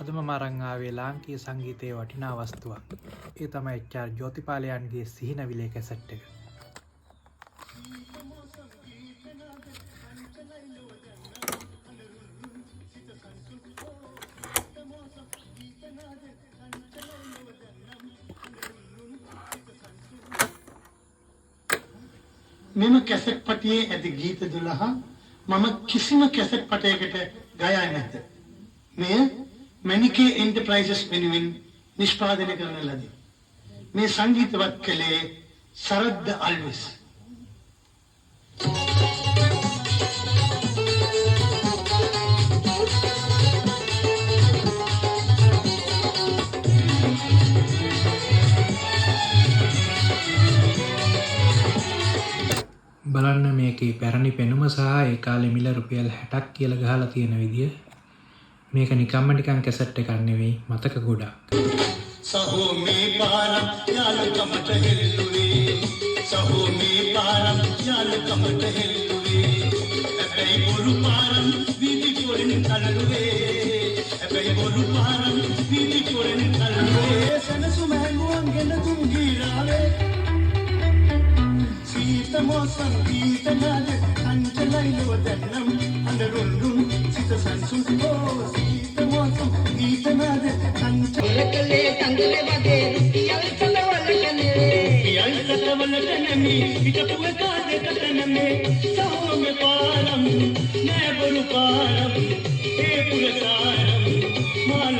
අදම මරං ආවේ ලාංකීය සංගීතයේ වටිනා වස්තුවක්. ඒ තමයි එච්.ආර්. ජෝතිපාලයන්ගේ සිහිනවිලේ කැසට් එක. මෙම කැසට් පටියේ ඇති ගීත 12 මම කිසිම කැසට් පටයකට ගයා නැත. මෙය මැනිකේ එන්ටර්ප්‍රයිසස් වෙනුවෙන් නිෂ්පාදනය කරන ලදී. මේ සංගීතවත් කළේ සරද්ද අල්විස්. බලන්න මේකේ පැරණි පෙනුම සහ ඒ කාලේ මිල රුපියල් 60ක් කියලා ගහලා තියෙන විදිය. මේක නිකම්ම නිකන් කැසට් එකක් නෙවෙයි, මතක ගොඩක්. සහෝ මේ පාරම් යාළුකමට හෙල්ලුවේ. සහෝ මේ පාරම් යාළුකමට හෙල්ලුවේ. හැබැයි බොරු පාරම් වීදි කොරෙන් තල්ලුවේ. හැබැයි බොරු පාරම් වීදි කොරෙන් තල්ලුවේ. සනසුම හැංගුවන් ගෙන තුන් ගීරාවේ. සීතමෝසම් ගීතනාද අංචලයිලෝ දන්නම් අඳුරුන් සිත සංසුන් ඕ සීතමෝසම් ගීතනාද අංචලකලේ තංගලේ වදේ පියල් සලවලට නෙමි පිටපුව කාදකට නෙමි සහෝම පාරම් නෑ බොරු පාරම් ඒ පුරසාරම්